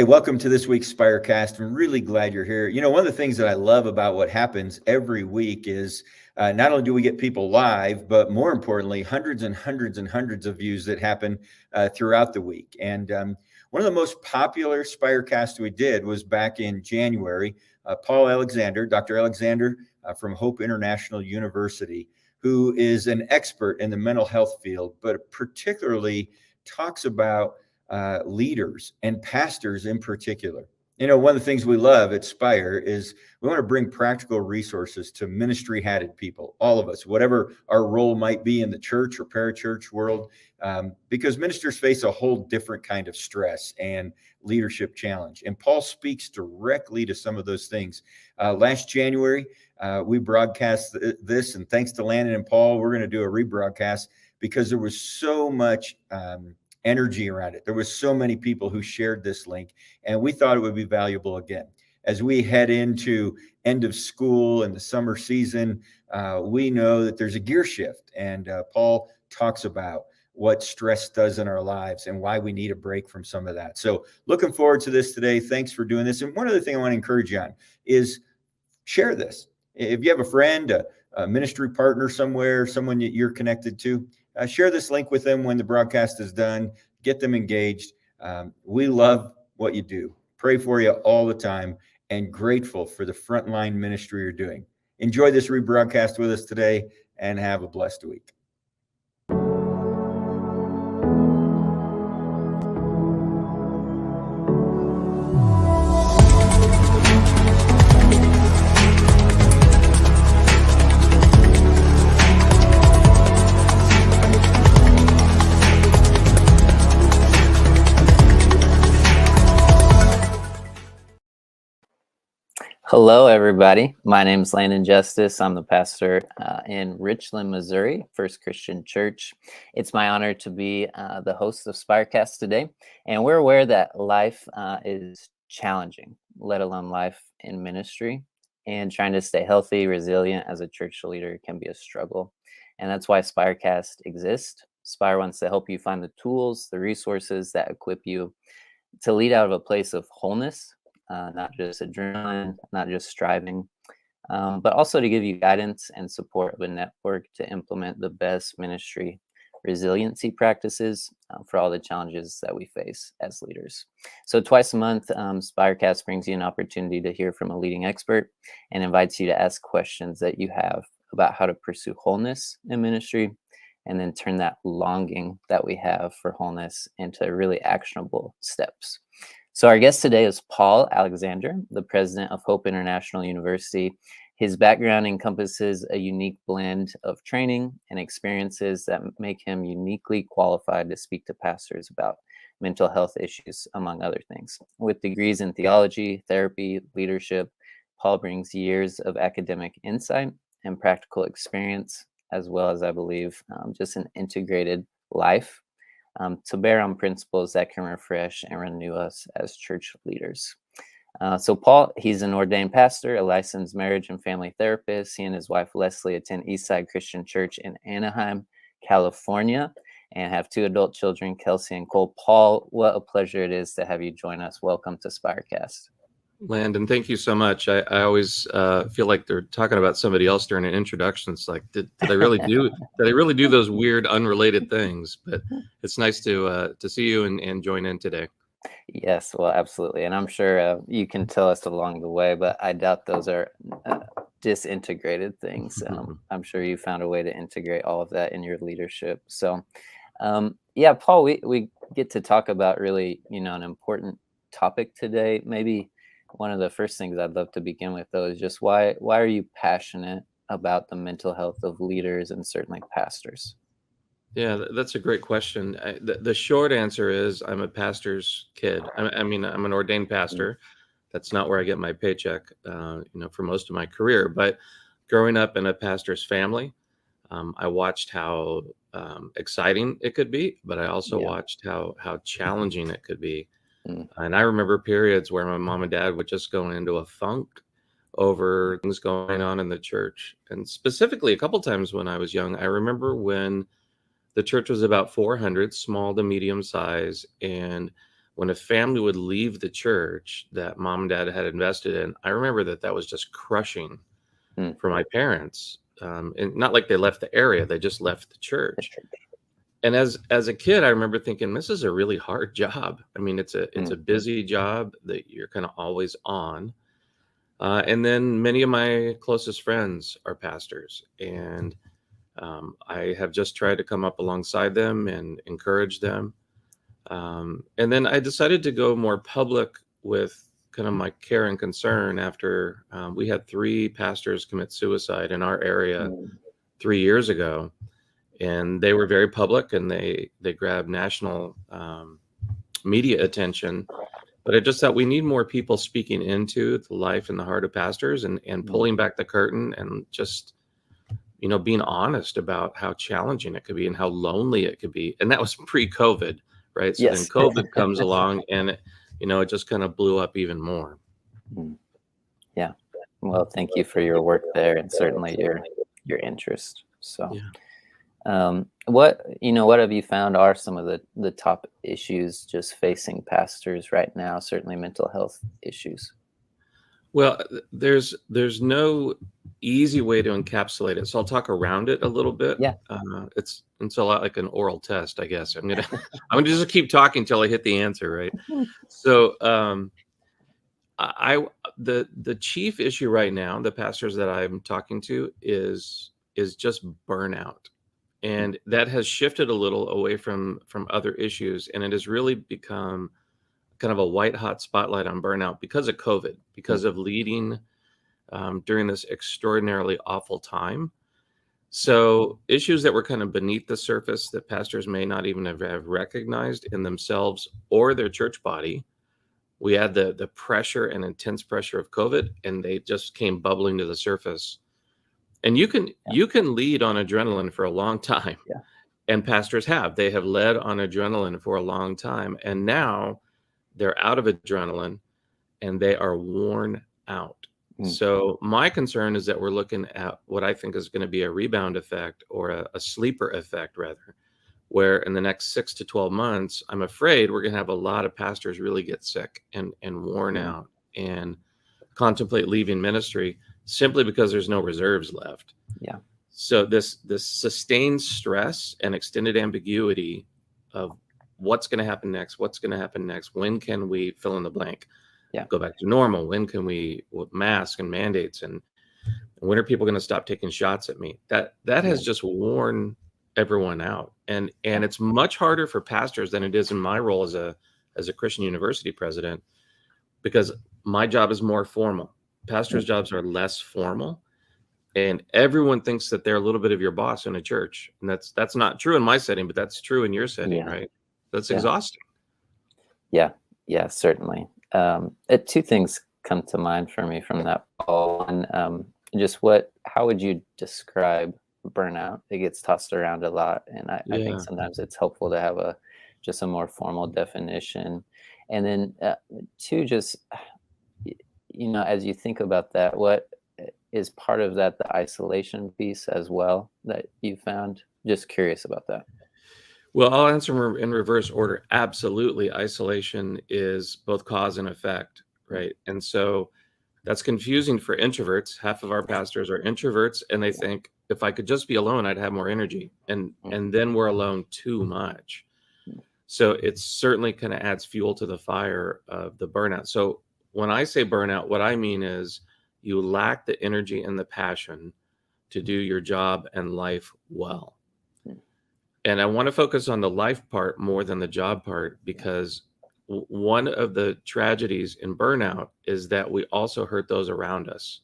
Hey, welcome to this week's Spirecast. I'm really glad you're here. One of the things that I love about what happens every week is not only do we get people live, but more importantly, hundreds and hundreds and hundreds of views that happen throughout the week. And one of the most popular Spirecasts we did was back in January. Paul Alexander, Dr. Alexander from Hope International University, who is an expert in the mental health field, but particularly talks about leaders and pastors in particular. One of the things we love at Spire is we want to bring practical resources to ministry-hatted people, all of us, whatever our role might be in the church or parachurch world, because ministers face a whole different kind of stress and leadership challenge. And Paul speaks directly to some of those things. Last January, we broadcast this, and thanks to Landon and Paul, we're going to do a rebroadcast because there was so much energy around it. There was so many people who shared this link, and we thought it would be valuable again. As we head into end of school and the summer season, we know that there's a gear shift, and Paul talks about what stress does in our lives and why we need a break from some of that. So looking forward to this today. Thanks for doing this. And one other thing I want to encourage you on is share this. If you have a friend, a ministry partner somewhere, someone that you're connected to, share this link with them when the broadcast is done. Get them engaged. We love what you do. Pray for you all the time and grateful for the frontline ministry you're doing. Enjoy this rebroadcast with us today and have a blessed week. Hello, everybody. My name is Landon Justice. I'm the pastor in Richland, Missouri, First Christian Church. It's my honor to be the host of Spirecast today. And we're aware that life is challenging, let alone life in ministry. And trying to stay healthy, resilient as a church leader can be a struggle. And that's why Spirecast exists. Spire wants to help you find the tools, the resources that equip you to lead out of a place of wholeness. Not just adrenaline, not just striving, but also to give you guidance and support of a network to implement the best ministry resiliency practices for all the challenges that we face as leaders. So twice a month, Spirecast brings you an opportunity to hear from a leading expert and invites you to ask questions that you have about how to pursue wholeness in ministry, and then turn that longing that we have for wholeness into really actionable steps. So our guest today is Paul Alexander, the president of Hope International University. His background encompasses a unique blend of training and experiences that make him uniquely qualified to speak to pastors about mental health issues, among other things. With degrees in theology, therapy, leadership, Paul brings years of academic insight and practical experience, as well as, I believe, just an integrated life to bear on principles that can refresh and renew us as church leaders. So Paul, he's an ordained pastor, a licensed marriage and family therapist. He and his wife, Leslie, attend Eastside Christian Church in Anaheim, California, and have two adult children, Kelsey and Cole. Paul, what a pleasure it is to have you join us. Welcome to Spirecast. Landon, thank you so much. I always feel like they're talking about somebody else during an introduction. It's like, did I really do those weird, unrelated things? But it's nice to see you and join in today. Yes, well, absolutely. And I'm sure you can tell us along the way, but I doubt those are disintegrated things. I'm sure you found a way to integrate all of that in your leadership. So, yeah, Paul, we get to talk about really, an important topic today. Maybe one of the first things I'd love to begin with, though, is just why are you passionate about the mental health of leaders and certainly pastors? Yeah, that's a great question. The short answer is I'm a pastor's kid. I'm an ordained pastor. That's not where I get my paycheck, for most of my career. But growing up in a pastor's family, I watched how exciting it could be, but I also watched how challenging it could be. And I remember periods where my mom and dad would just go into a funk over things going on in the church. And specifically, a couple times when I was young, I remember when the church was about 400, small to medium size. And when a family would leave the church that mom and dad had invested in, I remember that was just crushing for my parents. And not like they left the area, they just left the church. And as a kid, I remember thinking, this is a really hard job. I mean, it's a busy job that you're kind of always on. And then many of my closest friends are pastors, and I have just tried to come up alongside them and encourage them. And then I decided to go more public with kind of my care and concern after we had 3 pastors commit suicide in our area 3 years ago. And they were very public, and they grabbed national media attention. But I just thought we need more people speaking into the life and the heart of pastors, and pulling back the curtain, and just, being honest about how challenging it could be and how lonely it could be. And that was pre-COVID, right? So then COVID comes along, and it just kind of blew up even more. Yeah. Well, thank you for your work there, and certainly your interest. So. Yeah. What have you found are some of the top issues just facing pastors right now? Certainly mental health issues. Well, there's no easy way to encapsulate it, so I'll talk around it a little bit. Yeah. It's a lot like an oral test, I guess. I'm gonna just keep talking till I hit the answer, right? So, the chief issue right now, the pastors that I'm talking to, is just burnout. And that has shifted a little away from other issues, and it has really become kind of a white hot spotlight on burnout because of COVID, because of leading during this extraordinarily awful time. So issues that were kind of beneath the surface that pastors may not even have recognized in themselves or their church body, we had the pressure and intense pressure of COVID, and they just came bubbling to the surface. And you can lead on adrenaline for a long time. Yeah. And pastors they have led on adrenaline for a long time. And now they're out of adrenaline and they are worn out. So my concern is that we're looking at what I think is going to be a rebound effect, or a sleeper effect rather, where in the next 6 to 12 months, I'm afraid we're going to have a lot of pastors really get sick and worn out and contemplate leaving ministry, simply because there's no reserves left. Yeah. So this sustained stress and extended ambiguity of what's going to happen next, when can we fill in the blank, go back to normal, when can we, with masks and mandates, and when are people going to stop taking shots at me? That has just worn everyone out. And it's much harder for pastors than it is in my role as a Christian university president, because my job is more formal. Pastors' jobs are less formal, and everyone thinks that they're a little bit of your boss in a church. And that's not true in my setting, but that's true in your setting, right? That's exhausting. Yeah, certainly. 2 things come to mind for me from that, Paul. And how would you describe burnout? It gets tossed around a lot, and I think sometimes it's helpful to have a more formal definition. And then 2, just as you think about that, what is part of that, the isolation piece as well that you found? Just curious about that. Well, I'll answer in reverse order. Absolutely. Isolation is both cause and effect, right? And so that's confusing for introverts. Half of our pastors are introverts, and they think, if I could just be alone, I'd have more energy. And then we're alone too much. So it certainly kind of adds fuel to the fire of the burnout. So when I say burnout, what I mean is you lack the energy and the passion to do your job and life well. And I want to focus on the life part more than the job part, because one of the tragedies in burnout is that we also hurt those around us.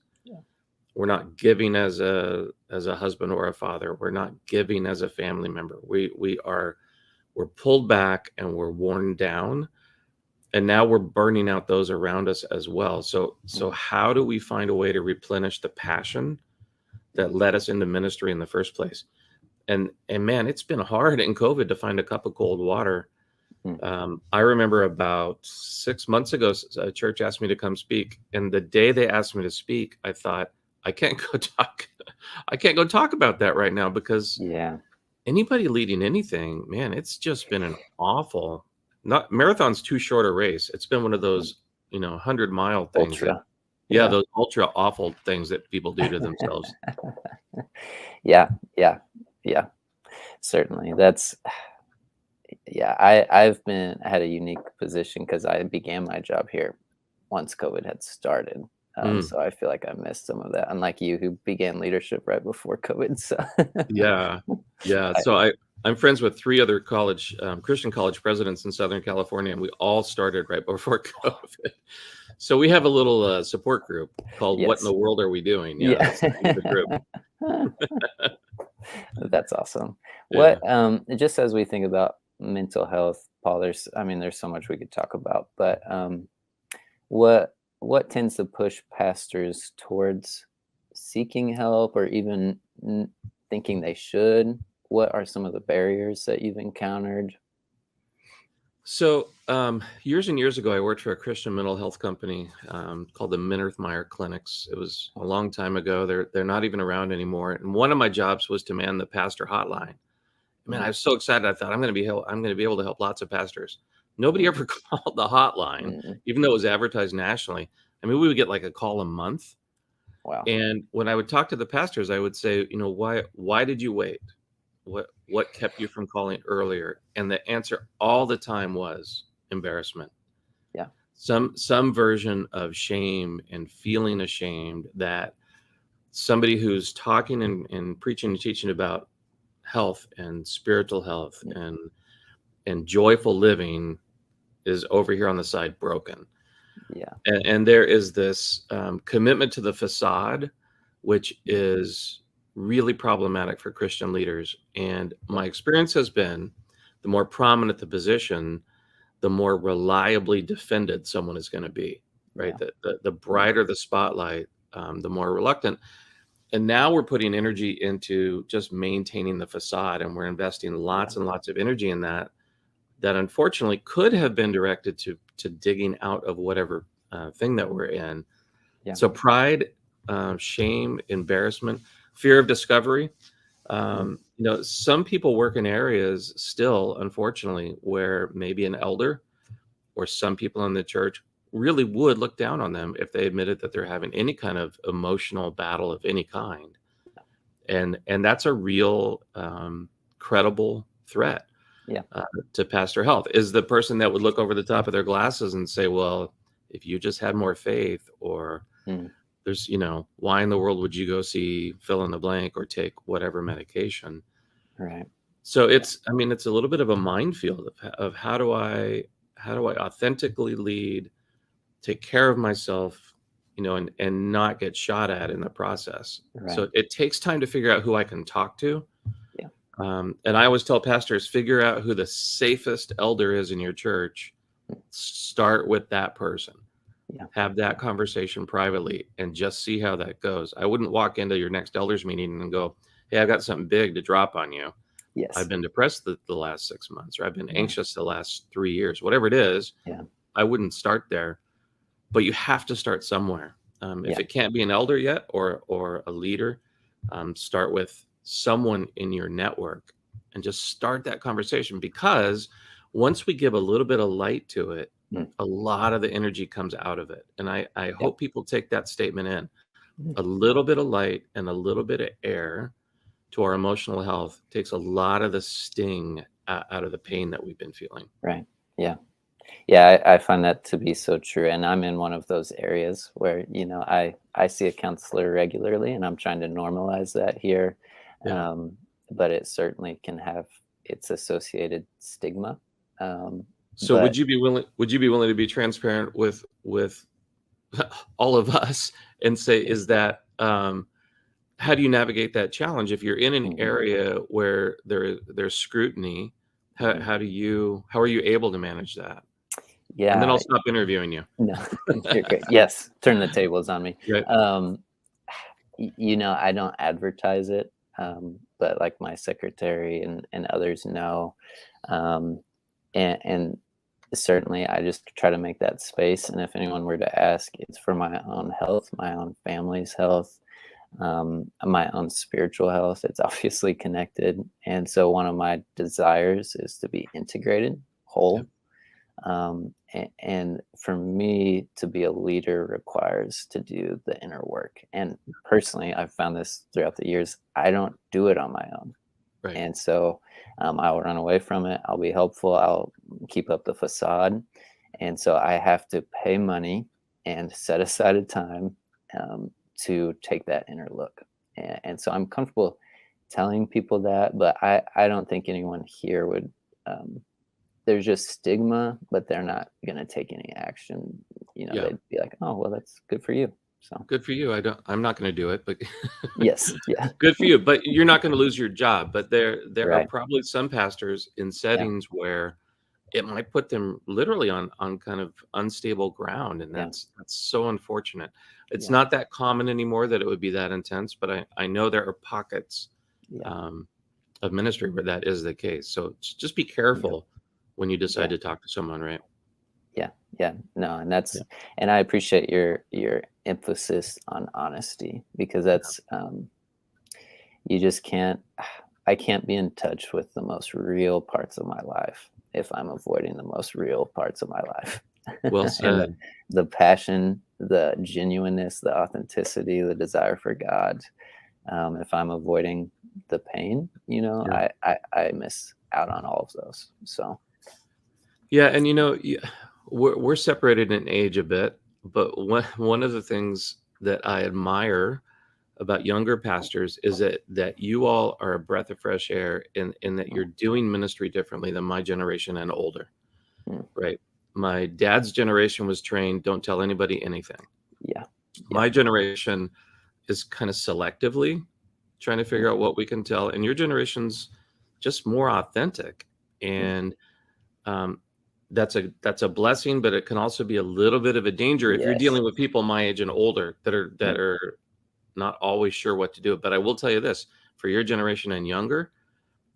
We're not giving as a husband or a father. We're not giving as a family member. We're pulled back and we're worn down. And now we're burning out those around us as well. So how do we find a way to replenish the passion that led us into ministry in the first place? And man, it's been hard in COVID to find a cup of cold water. I remember about 6 months ago, a church asked me to come speak. And the day they asked me to speak, I thought, I can't go talk about that right now, because anybody leading anything, man, it's just been an awful not marathon's too short a race. It's been one of those, 100-mile things. Ultra. Yeah, those ultra awful things that people do to themselves. Yeah. Certainly. I've had a unique position because I began my job here once COVID had started. So I feel like I missed some of that, unlike you who began leadership right before COVID. So Yeah. So I'm friends with 3 other Christian college presidents in Southern California, and we all started right before COVID. So we have a little support group called "What in the World Are We Doing?" Yeah, that's the name of the group. That's awesome. Yeah. What just as we think about mental health, Paul, there's so much we could talk about, but what tends to push pastors towards seeking help or even thinking they should? What are some of the barriers that you've encountered? So years and years ago, I worked for a Christian mental health company called the Minirth-Meyer Clinics. It was a long time ago. They're not even around anymore. And one of my jobs was to man the pastor hotline. Man, I was so excited. I thought I'm going to be able to help lots of pastors. Nobody ever called the hotline, even though it was advertised nationally. I mean, we would get like a call a month. Wow. And when I would talk to the pastors, I would say, why did you wait? What kept you from calling earlier? And the answer all the time was embarrassment. Yeah. Some version of shame and feeling ashamed that somebody who's talking and preaching and teaching about health and spiritual health and joyful living is over here on the side broken. Yeah. And there is this commitment to the facade, which is really problematic for Christian leaders. And my experience has been the more prominent the position, the more reliably defended someone is going to be, right? Yeah. The brighter the spotlight, the more reluctant. And now we're putting energy into just maintaining the facade, and we're investing lots and lots of energy in that unfortunately could have been directed to digging out of whatever thing that we're in. Yeah. So pride, shame, embarrassment, fear of discovery. Some people work in areas still, unfortunately, where maybe an elder or some people in the church really would look down on them if they admitted that they're having any kind of emotional battle of any kind. And that's a real credible threat to pastor health. Is the person that would look over the top of their glasses and say, well, if you just had more faith, or there's, why in the world would you go see fill in the blank or take whatever medication? Right. So it's a little bit of a minefield of how do I authentically lead, take care of myself, and not get shot at in the process. Right. So it takes time to figure out who I can talk to. Yeah. And I always tell pastors, figure out who the safest elder is in your church. Start with that person. Yeah. Have that conversation privately and just see how that goes. I wouldn't walk into your next elders meeting and go, hey, I've got something big to drop on you. Yes. I've been depressed the last 6 months, or I've been anxious the last 3 years, whatever it is. Yeah. I wouldn't start there, but you have to start somewhere. If it can't be an elder yet or a leader, start with someone in your network and just start that conversation, because once we give a little bit of light to it, a lot of the energy comes out of it. And I hope people take that statement in. A little bit of light and a little bit of air to our emotional health takes a lot of the sting out of the pain that we've been feeling. Right. Yeah. Yeah, I find that to be so true. And I'm in one of those areas where, I see a counselor regularly, and I'm trying to normalize that here. Yeah. But it certainly can have its associated stigma. So would you be willing to be transparent with all of us and say, is that, how do you navigate that challenge if you're in an area where there's scrutiny? How are you able to manage that? Yeah. And then I'll stop interviewing you. No, you're great. Yes. Turn the tables on me. Right. I don't advertise it, but like my secretary and others know, and certainly I just try to make that space. And if anyone were to ask, it's for my own health, my own family's health, my own spiritual health. It's obviously connected. And so one of my desires is to be integrated, whole. And for me to be a leader requires to do the inner work. And personally, I've found this throughout the years, I don't do it on my own. Right. And so I'll run away from it. I'll be helpful. I'll keep up the facade. And so I have to pay money and set aside a time to take that inner look. And so I'm comfortable telling people that, but I don't think anyone here would. There's just stigma, but they're not going to take any action. Yeah. They'd be like, oh, well, that's good for you. So Good for you. I'm not going to do it, but yes. Yeah. good for you. But you're not going to lose your job. But there are Right. probably some pastors in settings where it might put them literally on kind of unstable ground. And that's so unfortunate. It's not that common anymore that it would be that intense, but I know there are pockets of ministry where that is the case. So just be careful when you decide to talk to someone, right? Yeah. No, and I appreciate your emphasis on honesty, because that's you just I can't be in touch with the most real parts of my life if I'm avoiding the most real parts of my life. Well said. And the passion, the genuineness, the authenticity, the desire for God. If I'm avoiding the pain, I miss out on all of those. So yeah, and we're separated in age a bit, but one of the things that I admire about younger pastors is that you all are a breath of fresh air in that you're doing ministry differently than my generation and older, right? My dad's generation was trained, don't tell anybody anything. My generation is kind of selectively trying to figure out what we can tell, and your generation's just more authentic. And that's a blessing, but it can also be a little bit of a danger if you're dealing with people my age and older that are not always sure what to do. But I will tell you this, for your generation and younger,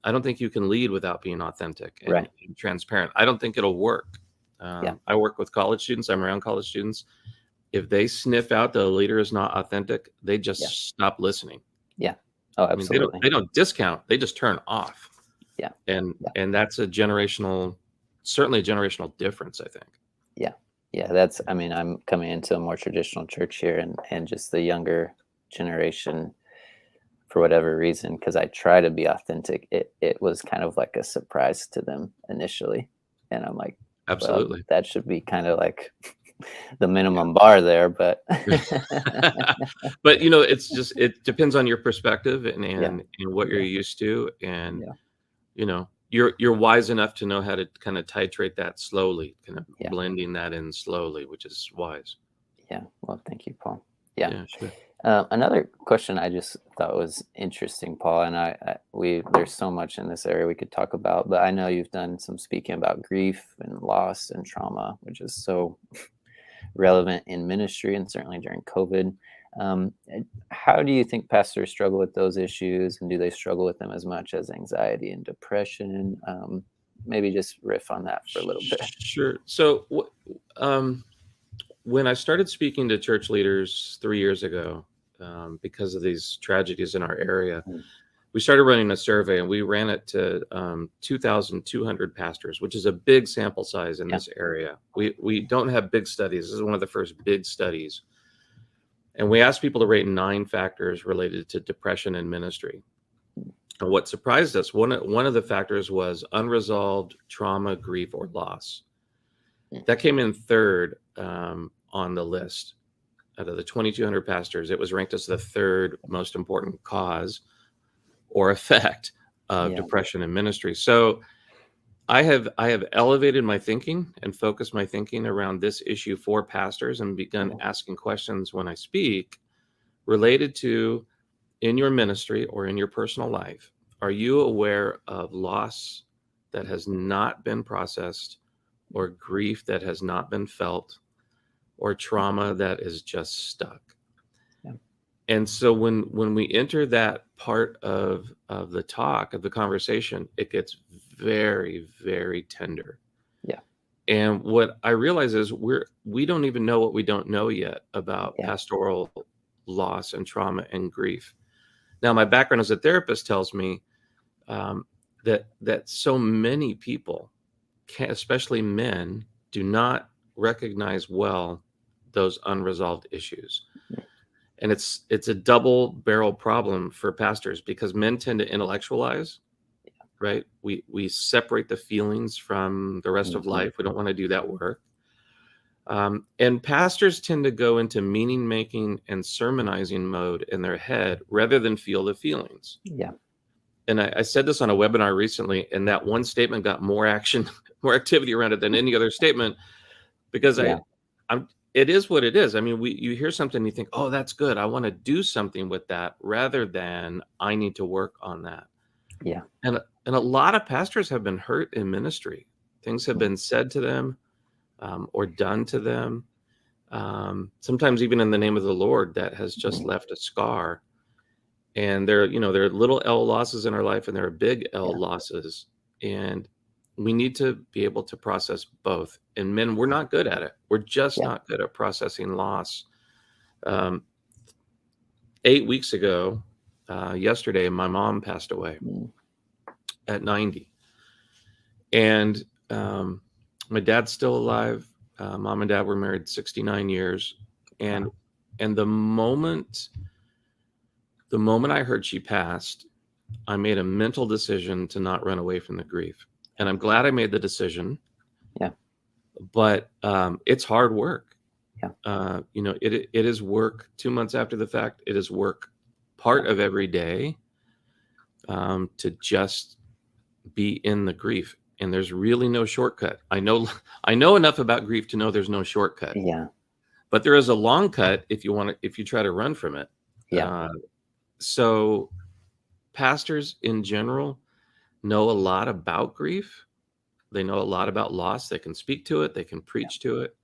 I don't think you can lead without being authentic and transparent. I don't think it'll work. I work with college students. I'm around college students. If they sniff out the leader is not authentic, they just stop listening. Yeah. Oh, absolutely. I mean, they don't discount. They just turn off. Yeah. And that's certainly a generational difference, I think. Yeah. I'm coming into a more traditional church here, and just the younger generation, for whatever reason, because I try to be authentic, it was kind of like a surprise to them initially. And I'm like, absolutely, well, that should be kind of like the minimum bar there, but but it depends on your perspective and what you're used to, and you're wise enough to know how to kind of titrate that slowly, kind of blending that in slowly, which is wise. Well, thank you, Paul. Sure. Another question I just thought was interesting, Paul, and there's so much in this area we could talk about, but I know you've done some speaking about grief and loss and trauma, which is so relevant in ministry and certainly during COVID. How do you think pastors struggle with those issues, and do they struggle with them as much as anxiety and depression? Maybe just riff on that for a little bit. Sure. So when I started speaking to church leaders 3 years ago, because of these tragedies in our area, we started running a survey, and we ran it to 2,200 pastors, which is a big sample size in this area. We don't have big studies. This is one of the first big studies. And we asked people to rate 9 factors related to depression and ministry. And what surprised us, one of the factors was unresolved trauma, grief, or loss. That came in third on the list. Out of the 2,200 pastors, it was ranked as the third most important cause or effect of depression in ministry. So I have elevated my thinking and focused my thinking around this issue for pastors, and begun asking questions when I speak related to, in your ministry or in your personal life, are you aware of loss that has not been processed, or grief that has not been felt, or trauma that is just stuck? And so when we enter that part of the talk, of the conversation, it gets very, very tender. And what I realize is we don't even know what we don't know yet about pastoral loss and trauma and grief. Now, my background as a therapist tells me that so many people, especially men, do not recognize well those unresolved issues. And it's a double barrel problem for pastors, because men tend to intellectualize, right? We separate the feelings from the rest of life. We don't want to do that work. And pastors tend to go into meaning making and sermonizing mode in their head rather than feel the feelings. Yeah. And I said this on a webinar recently, and that one statement got more more activity around it than any other statement, because it is what it is. I mean, you hear something, you think, oh, that's good, I want to do something with that, rather than I need to work on that. Yeah. And a lot of pastors have been hurt in ministry. Things have been said to them, or done to them, sometimes even in the name of the Lord, that has just left a scar. And there are little L losses in our life, and there are big L losses. And we need to be able to process both. And men, we're not good at it. We're just not good at processing loss. 8 weeks ago, yesterday, my mom passed away at 90. And my dad's still alive. Mom and dad were married 69 years. And the moment I heard she passed, I made a mental decision to not run away from the grief. And I'm glad I made the decision. Yeah. But it's hard work. Yeah. It is work 2 months after the fact. It is work part of every day, to just be in the grief. And there's really no shortcut. I know enough about grief to know there's no shortcut. Yeah. But there is a long cut if you try to run from it. Yeah. So pastors in general know a lot about grief. They know a lot about loss. They can speak to it. They can preach to it.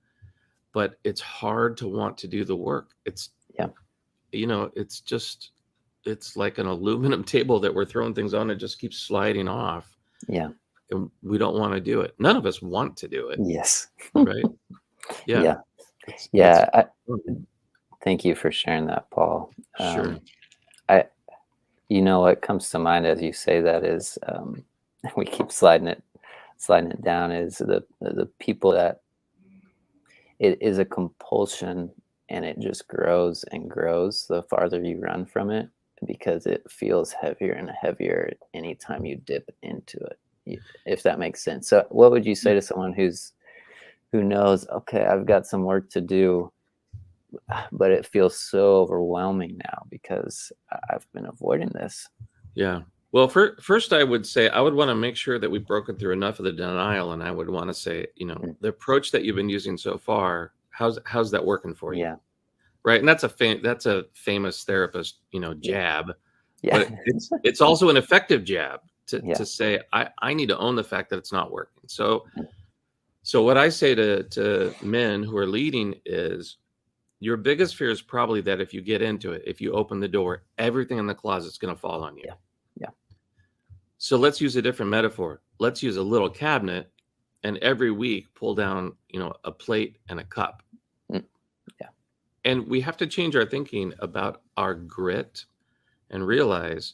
But it's hard to want to do the work. It's like an aluminum table that we're throwing things on and just keeps sliding off. Yeah. And we don't want to do it. None of us want to do it. Yes. Right? Yeah. Thank you for sharing that, Paul. Sure. What comes to mind as you say that is, we keep sliding it down, is the people that it is a compulsion, and it just grows and grows the farther you run from it, because it feels heavier and heavier anytime you dip into it, if that makes sense. So what would you say to someone who knows, okay, I've got some work to do, but it feels so overwhelming now because I've been avoiding this? Yeah. Well, first, I would say I would want to make sure that we've broken through enough of the denial, and I would want to say, the approach that you've been using so far, how's that working for you? Yeah. Right. And that's a famous therapist, jab. Yeah. But it's also an effective jab to say, I need to own the fact that it's not working. So what I say to men who are leading is, your biggest fear is probably that if you get into it, if you open the door, everything in the closet is going to fall on you. Yeah. So let's use a different metaphor. Let's use a little cabinet, and every week pull down, a plate and a cup. Yeah. And we have to change our thinking about our grit and realize,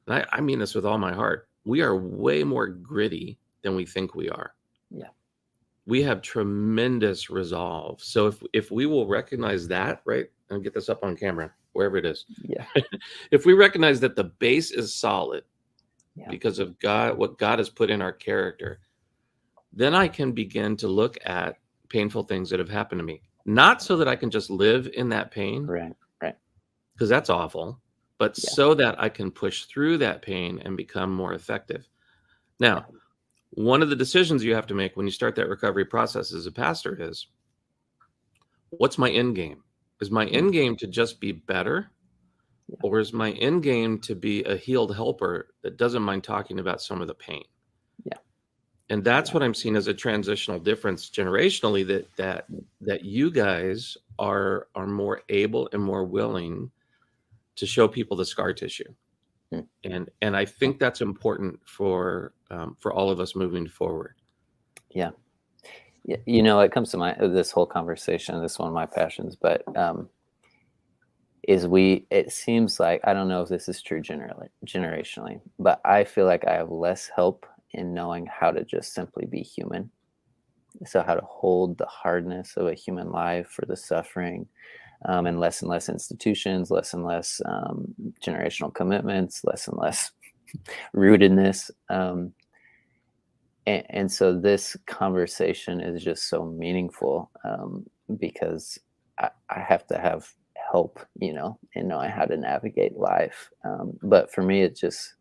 and I mean this with all my heart, we are way more gritty than we think we are. Yeah. We have tremendous resolve. So if we will recognize that, right, and get this up on camera, wherever it is. Yeah. If we recognize that the base is solid because of God, what God has put in our character, then I can begin to look at painful things that have happened to me. Not so that I can just live in that pain. Right. Because that's awful. But so that I can push through that pain and become more effective. Now, one of the decisions you have to make when you start that recovery process as a pastor is, what's my end game? Is my end game to just be better? Or is my end game to be a healed helper that doesn't mind talking about some of the pain? Yeah. And that's what I'm seeing as a transitional difference generationally, that you guys are more able and more willing to show people the scar tissue. And I think that's important for all of us moving forward. Yeah. It comes to mind, this whole conversation, this is one of my passions, but it seems like, I don't know if this is true generationally, but I feel like I have less help in knowing how to just simply be human. So how to hold the hardness of a human life for the suffering, and less institutions, less and less generational commitments, less and less rootedness. And so this conversation is just so meaningful, because I have to have help, in knowing how to navigate life. But for me, it just,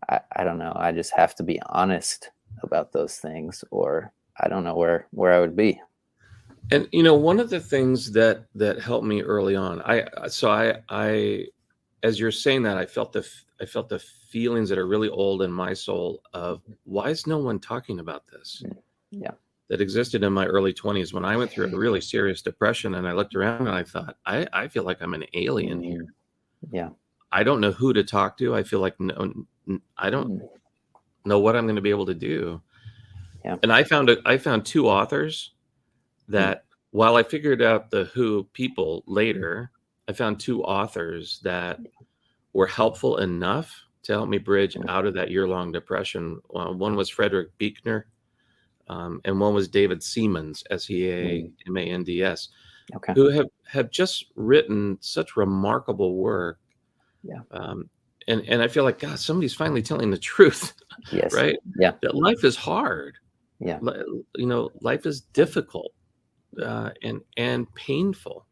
I don't know. I just have to be honest about those things, or I don't know where I would be. And one of the things that helped me early on, I as you're saying that, I felt the feelings that are really old in my soul of, why is no one talking about this? Yeah. That existed in my early 20s when I went through a really serious depression, and I looked around and I thought, I feel like I'm an alien here. Yeah. I don't know who to talk to. I feel like I don't know what I'm going to be able to do. Yeah. And I found two authors that, while I figured out the who people later, I found two authors that were helpful enough to help me bridge out of that year-long depression. One was Frederick Buechner, and one was David Seamands, Seamands, Okay. who have just written such remarkable work. Yeah. And I feel like, God, somebody's finally telling the truth. Yes. Right? Yeah. That life is hard. Yeah. Life is difficult, and painful.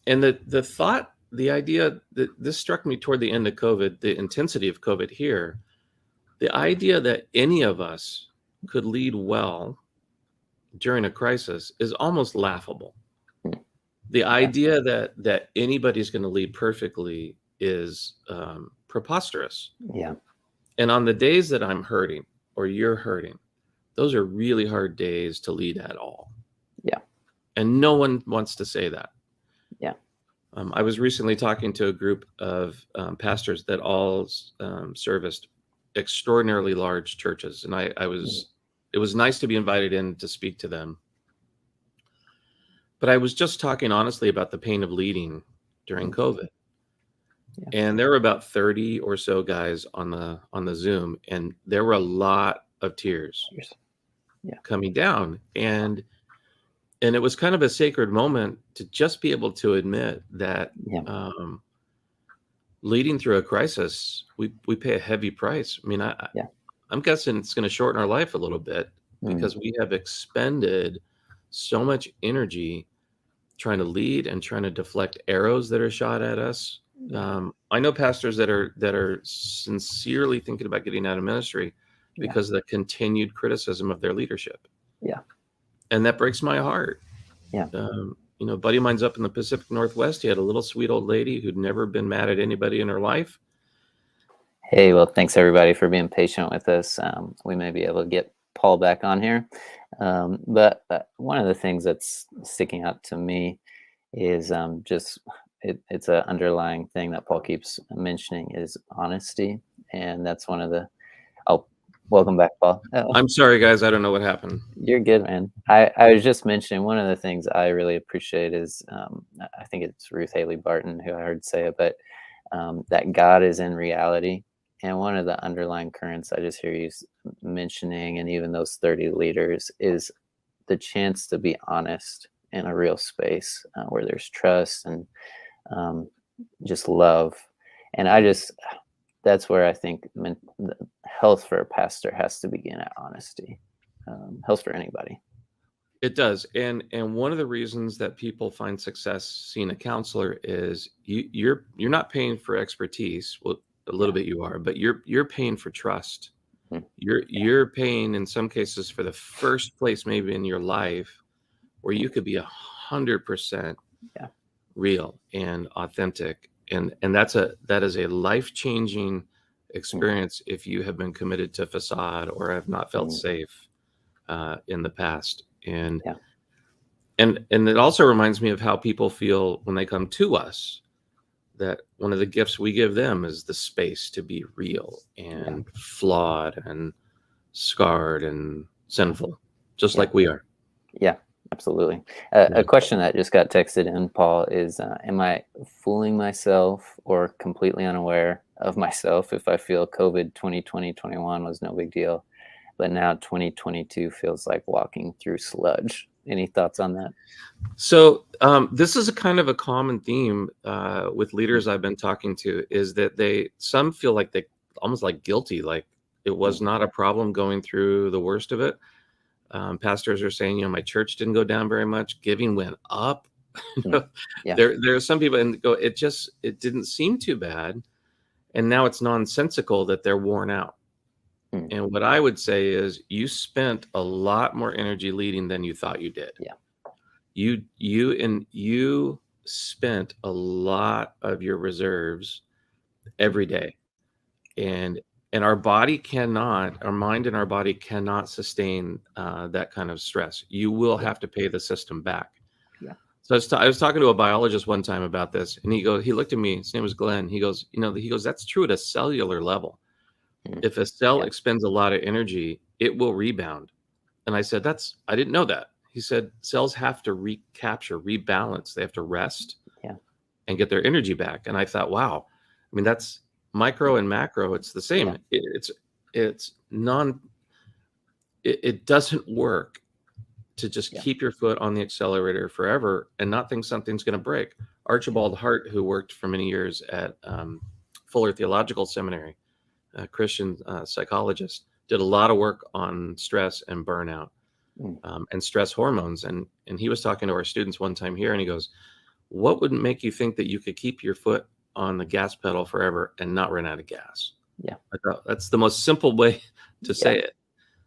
And the idea that this struck me toward the end of COVID, the intensity of COVID here, the idea that any of us could lead well during a crisis is almost laughable. The idea that anybody's going to lead perfectly is preposterous. Yeah. And on the days that I'm hurting or you're hurting, those are really hard days to lead at all. Yeah. And no one wants to say that. Yeah. I was recently talking to a group of pastors that all serviced extraordinarily large churches. And it was nice to be invited in to speak to them. But I was just talking honestly about the pain of leading during COVID. Yeah. And there were about 30 or so guys on the Zoom, and there were a lot of tears coming down. And it was kind of a sacred moment to just be able to admit that leading through a crisis, we pay a heavy price. I mean, I'm guessing it's going to shorten our life a little bit because we have expended so much energy trying to lead and trying to deflect arrows that are shot at us. I know pastors that are sincerely thinking about getting out of ministry because of the continued criticism of their leadership. Yeah. And that breaks my heart. Yeah. A buddy of mine's up in the Pacific Northwest. He had a little sweet old lady who'd never been mad at anybody in her life. Hey, well, thanks everybody for being patient with us. We may be able to get Paul back on here. But one of the things that's sticking out to me is it's an underlying thing that Paul keeps mentioning is honesty. And that's one of the, welcome back, Paul. I'm sorry, guys. I don't know what happened. You're good, man. I was just mentioning one of the things I really appreciate is, I think it's Ruth Haley Barton who I heard say it, but that God is in reality. And one of the underlying currents I just hear you mentioning, and even those 30 leaders, is the chance to be honest in a real space where there's trust and just love. And that's where I think health for a pastor has to begin at honesty. Health for anybody. It does. And one of the reasons that people find success seeing a counselor is you're not paying for expertise. Well, a little bit you are, but you're paying for trust. You're paying in some cases for the first place maybe in your life where you could be 100% real and authentic. And that is a life-changing experience if you have been committed to facade or have not felt safe in the past. And it also reminds me of how people feel when they come to us, that one of the gifts we give them is the space to be real and flawed and scarred and sinful, just like we are. Yeah, absolutely. A question that just got texted in, Paul, is am I fooling myself or completely unaware of myself if I feel COVID 2020-21 was no big deal? but now 2022 feels like walking through sludge. Any thoughts on that? So this is a kind of a common theme with leaders I've been talking to, is that some feel like they almost like guilty, like it was not a problem going through the worst of it. Pastors are saying, my church didn't go down very much. Giving went up. Yeah. There are some people and go, it didn't seem too bad. And now it's nonsensical that they're worn out. And what I would say is you spent a lot more energy leading than you thought you did. Yeah. You spent a lot of your reserves every day. And our mind and our body cannot sustain that kind of stress. You will have to pay the system back. Yeah. So I was talking to a biologist one time about this, and he looked at me, his name was Glenn. He goes, that's true at a cellular level. If a cell expends a lot of energy, it will rebound. And I said, I didn't know that. He said, cells have to recapture, rebalance. They have to rest and get their energy back. And I thought, wow, I mean, that's micro and macro. It's the same. Yeah. It doesn't work to just keep your foot on the accelerator forever and not think something's going to break. Archibald Hart, who worked for many years at Fuller Theological Seminary, a Christian psychologist, did a lot of work on stress and burnout and stress hormones. And he was talking to our students one time here, and he goes, what would make you think that you could keep your foot on the gas pedal forever and not run out of gas? Yeah. I thought that's the most simple way to say it.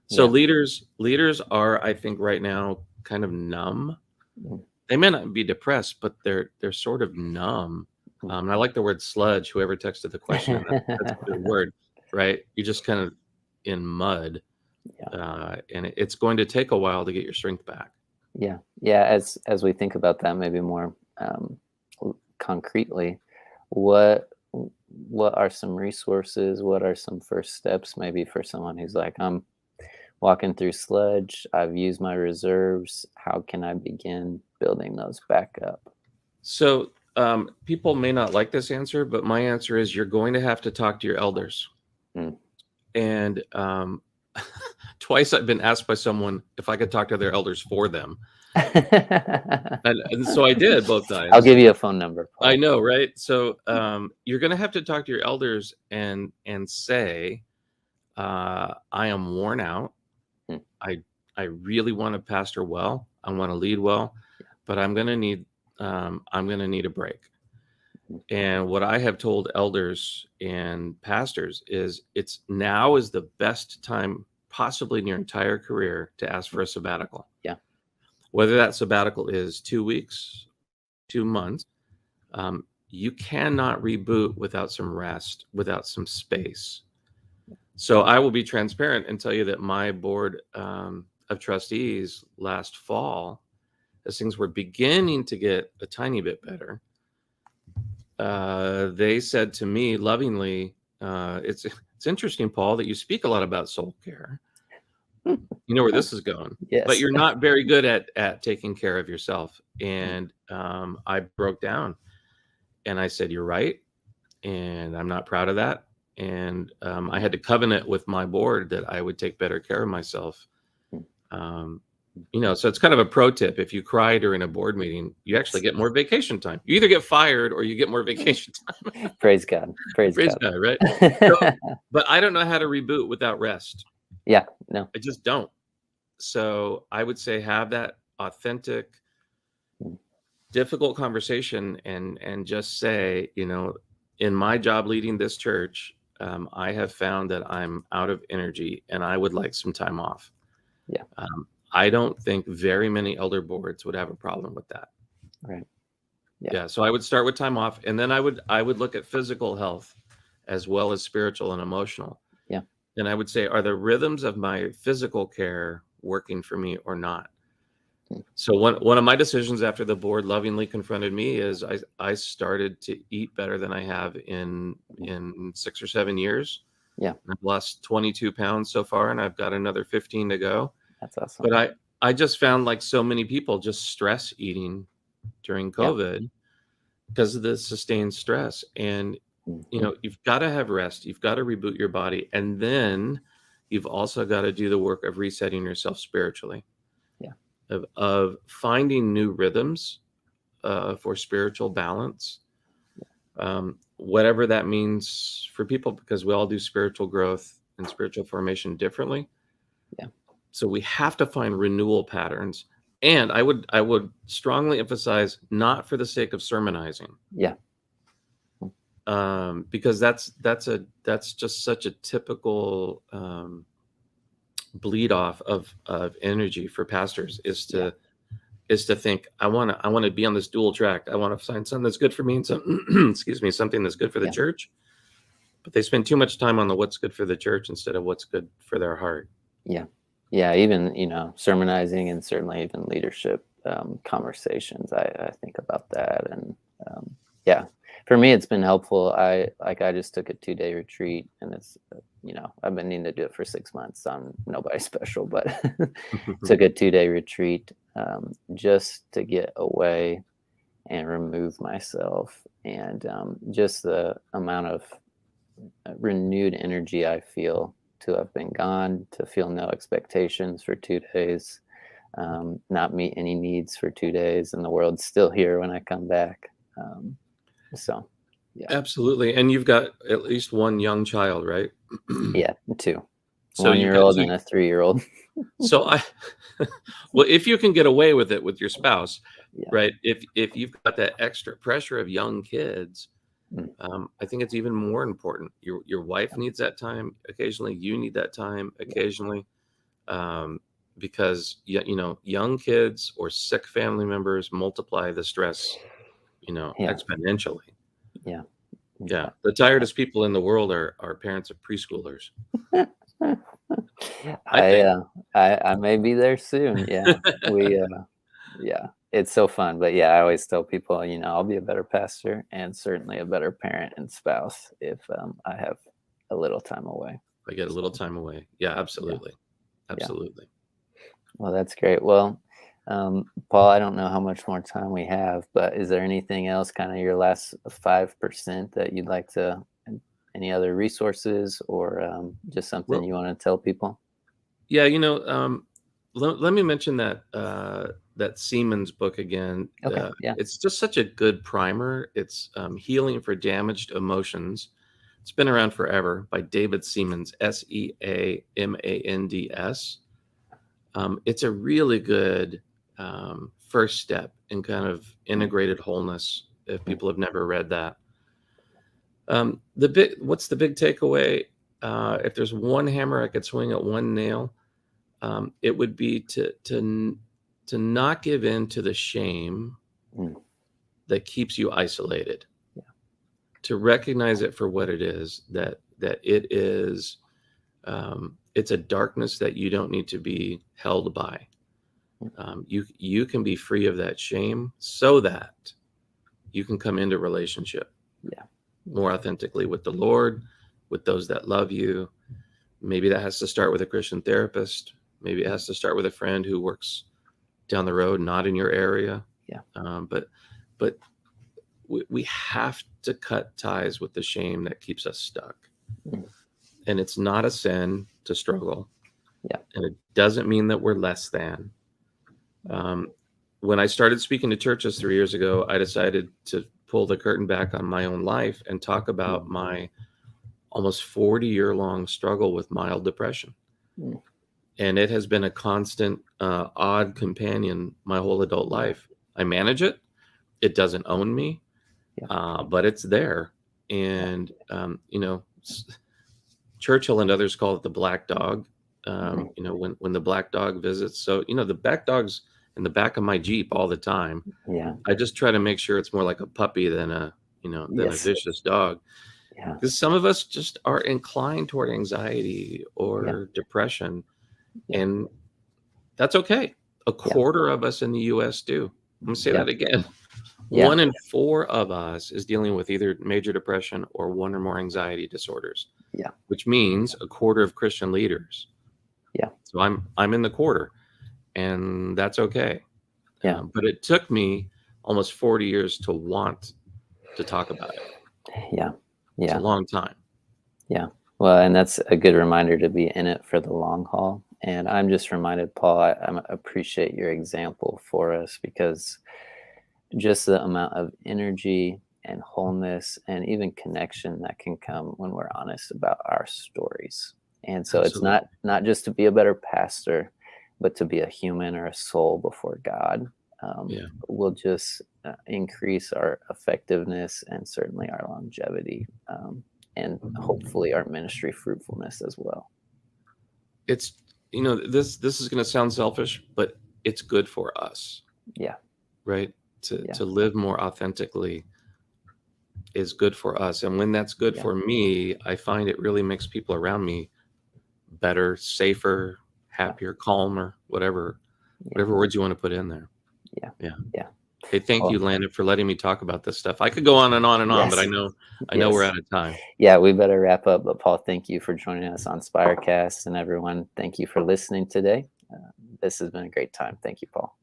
So leaders are, I think right now, kind of numb. They may not be depressed, but they're sort of numb. And I like the word sludge. Whoever texted the question, that's a good word, right? You're just kind of in mud, and it's going to take a while to get your strength back. Yeah. As we think about that, maybe more concretely, what are some resources? What are some first steps, maybe for someone who's like, I'm walking through sludge, I've used my reserves. How can I begin building those back up? So people may not like this answer, but my answer is you're going to have to talk to your elders. And twice I've been asked by someone if I could talk to their elders for them. and so I did both times. I'll give you a phone number, Paul. I know, right? So you're going to have to talk to your elders and say, I am worn out. I really want to pastor well. I want to lead well, but I'm going to need a break. And what I have told elders and pastors is now is the best time possibly in your entire career to ask for a sabbatical. Yeah. Whether that sabbatical is 2 weeks, 2 months, you cannot reboot without some rest, without some space. So I will be transparent and tell you that my board of trustees last fall, as things were beginning to get a tiny bit better, they said to me lovingly, it's interesting, Paul, that you speak a lot about soul care. You know where this is going. Yes. But you're not very good at taking care of yourself. And I broke down and I said, you're right. And I'm not proud of that. And I had to covenant with my board that I would take better care of myself. So it's kind of a pro tip. If you cry during a board meeting, you actually get more vacation time. You either get fired or you get more vacation time. Praise God. Praise God, right? So, but I don't know how to reboot without rest. Yeah, no. I just don't. So I would say have that authentic, difficult conversation and just say, in my job leading this church, I have found that I'm out of energy and I would like some time off. Yeah. I don't think very many elder boards would have a problem with that. Right. Yeah. So I would start with time off, and then I would look at physical health as well as spiritual and emotional. Yeah. And I would say, are the rhythms of my physical care working for me or not? So one of my decisions after the board lovingly confronted me is I started to eat better than I have in 6 or 7 years. Yeah. I've lost 22 pounds so far, and I've got another 15 to go. That's awesome. But I just found, like so many people, just stress eating during COVID because of the sustained stress. And, you've got to have rest. You've got to reboot your body. And then you've also got to do the work of resetting yourself spiritually. Yeah. Of finding new rhythms for spiritual balance, whatever that means for people, because we all do spiritual growth and spiritual formation differently. Yeah. So we have to find renewal patterns. And I would strongly emphasize, not for the sake of sermonizing. Yeah. Because that's just such a typical bleed off of energy for pastors, is to think, I want to be on this dual track. I want to find something that's good for me and something that's good for the church. But they spend too much time on the what's good for the church instead of what's good for their heart. Yeah. Yeah. Even, sermonizing, and certainly even leadership conversations. I think about that. And for me, it's been helpful. I just took a 2-day retreat, and it's, I've been needing to do it for 6 months. So I'm nobody special, but took a 2-day retreat just to get away and remove myself. And just the amount of renewed energy I feel to have been gone, to feel no expectations for 2 days, not meet any needs for 2 days, and the world's still here when I come back. So, yeah. Absolutely. And you've got at least one young child, right? Yeah, 2. So 1-year-old and a 3-year-old. So well, if you can get away with it with your spouse, right? If you've got that extra pressure of young kids, I think it's even more important. Your wife needs that time occasionally. You need that time occasionally, because young kids or sick family members multiply the stress, exponentially. Yeah. Yeah. The tiredest people in the world are parents of preschoolers. I may be there soon. Yeah. It's so fun. But I always tell people, I'll be a better pastor and certainly a better parent and spouse if I have a little time away. I get a little time away. Yeah, absolutely. Yeah. Absolutely. Yeah. Well, that's great. Well, Paul, I don't know how much more time we have, but is there anything else, kind of your last 5%, that you'd like to, any other resources or just something you want to tell people? Yeah, let me mention that Siemens book again. Okay, it's just such a good primer. It's Healing for Damaged Emotions. It's been around forever, by David Siemens, Seamands. It's a really good first step in kind of integrated wholeness, if people have never read that. What's the big takeaway? If there's one hammer I could swing at one nail, it would be to not give in to the shame that keeps you isolated. Yeah. To recognize it for what it is, that it is, it's a darkness that you don't need to be held by. You can be free of that shame so that you can come into relationship more authentically with the Lord, with those that love you. Maybe that has to start with a Christian therapist. Maybe it has to start with a friend who works down the road, not in your area. Yeah. But we have to cut ties with the shame that keeps us stuck. And it's not a sin to struggle. Yeah. And it doesn't mean that we're less than. When I started speaking to churches 3 years ago, I decided to pull the curtain back on my own life and talk about my almost 40-year-long struggle with mild depression. And it has been a constant, odd companion my whole adult life. I manage it. It doesn't own me, but it's there. And, Churchill and others call it the black dog. When the black dog visits. So, the black dog's in the back of my Jeep all the time. Yeah. I just try to make sure it's more like a puppy than a vicious dog. Yeah. Because some of us just are inclined toward anxiety or depression. Yeah. And that's okay. A quarter of us in the US do. I'm going to say that again. Yeah. 1 in 4 of us is dealing with either major depression or one or more anxiety disorders. Yeah. Which means a quarter of Christian leaders. Yeah. So I'm in the quarter, and that's okay. Yeah. But it took me almost 40 years to want to talk about it. Yeah. Yeah. It's a long time. Yeah. Well, and that's a good reminder to be in it for the long haul. And I'm just reminded, Paul, I appreciate your example for us, because just the amount of energy and wholeness and even connection that can come when we're honest about our stories. And so Absolutely. it's not just to be a better pastor, but to be a human or a soul before God. Will just increase our effectiveness and certainly our longevity, and hopefully our ministry fruitfulness as well. It's, this is going to sound selfish, but it's good for us. Yeah. Right. To live more authentically is good for us. And when that's good for me, I find it really makes people around me better, safer, happier, calmer, whatever words you want to put in there. Yeah. Hey, thank you, Landon, for letting me talk about this stuff. I could go on and on and on, but I know we're out of time. Yeah, we better wrap up. But Paul, thank you for joining us on Spirecast, and everyone, thank you for listening today. This has been a great time. Thank you, Paul.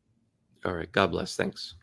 All right. God bless. Thanks.